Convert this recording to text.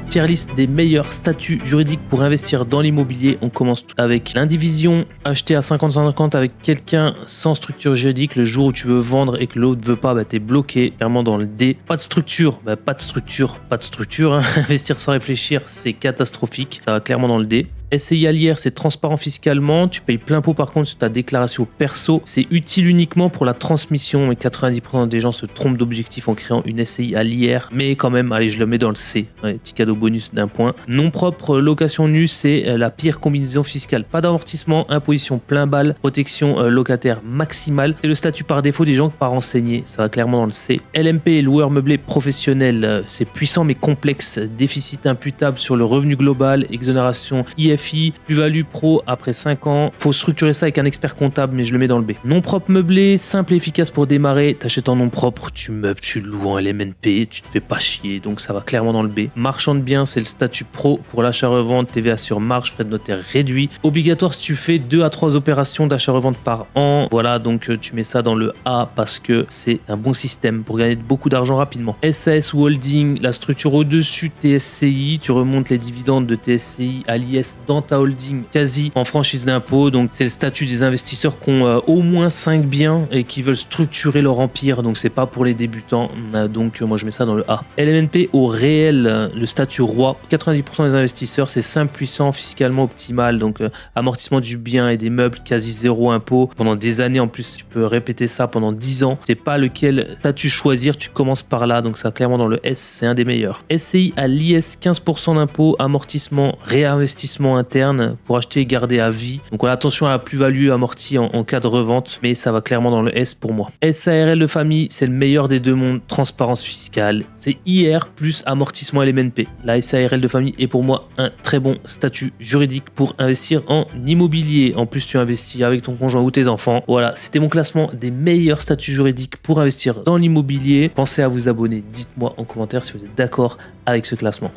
Tier list des meilleurs statuts juridiques pour investir dans l'immobilier. On commence avec l'indivision, acheter à 50-50 avec quelqu'un sans structure juridique. Le jour où tu veux vendre et que l'autre ne veut pas, t'es bloqué, clairement dans le D. Pas de structure, pas de structure. Hein. Investir sans réfléchir, c'est catastrophique. Ça va clairement dans le D. SCI à l'IR, c'est transparent fiscalement. Tu payes plein pot par contre sur ta déclaration perso. C'est utile uniquement pour la transmission. Et 90% des gens se trompent d'objectif en créant une SCI à l'IR. Mais quand même, allez, je le mets dans le C. Ouais, petit cadeau bonus d'un point. Non propre, location nue, c'est la pire combinaison fiscale. Pas d'amortissement, imposition plein balle, protection locataire maximale. C'est le statut par défaut des gens pas renseignés. Ça va clairement dans le C. LMP, loueur meublé professionnel, c'est puissant mais complexe. Déficit imputable sur le revenu global, exonération IFI, plus-value pro après 5 ans. Faut structurer ça avec un expert comptable, mais je le mets dans le B. Non propre meublé, simple et efficace pour démarrer. T'achètes en nom propre, tu meubles, tu loues en LMNP, tu te fais pas chier, donc ça va clairement dans le B. Marchand de biens, c'est le statut pro pour l'achat-revente, TVA sur marge, frais de notaire réduits. Obligatoire si tu fais 2 à 3 opérations d'achat-revente par an. Voilà, donc tu mets ça dans le A parce que c'est un bon système pour gagner beaucoup d'argent rapidement. SAS ou holding, la structure au-dessus de TSCI, tu remontes les dividendes de TSCI à l'IS dans ta holding quasi en franchise d'impôt. Donc c'est le statut des investisseurs qui ont au moins 5 biens et qui veulent structurer leur empire. Donc c'est pas pour les débutants. Donc moi je mets ça dans le A. LMNP au réel, le statut roi. 90% des investisseurs, c'est simple, puissant, fiscalement optimal. Donc amortissement du bien et des meubles, quasi zéro impôt. Pendant des années en plus, tu peux répéter ça pendant 10 ans. Tu sais pas lequel statut choisir, tu commences par là. Donc ça clairement dans le S, c'est un des meilleurs. SCI à l'IS, 15% d'impôt, amortissement, réinvestissement interne pour acheter et garder à vie. Donc voilà, attention à la plus-value amortie en cas de revente, mais ça va clairement dans le S pour moi. SARL de famille, c'est le meilleur des deux mondes, transparence fiscale. C'est IR plus amortissement LMNP. La SARL de famille est pour moi un très bon statut juridique pour investir en immobilier. En plus, tu investis avec ton conjoint ou tes enfants. Voilà, c'était mon classement des meilleurs statuts juridiques pour investir dans l'immobilier. Pensez à vous abonner, dites-moi en commentaire si vous êtes d'accord avec ce classement.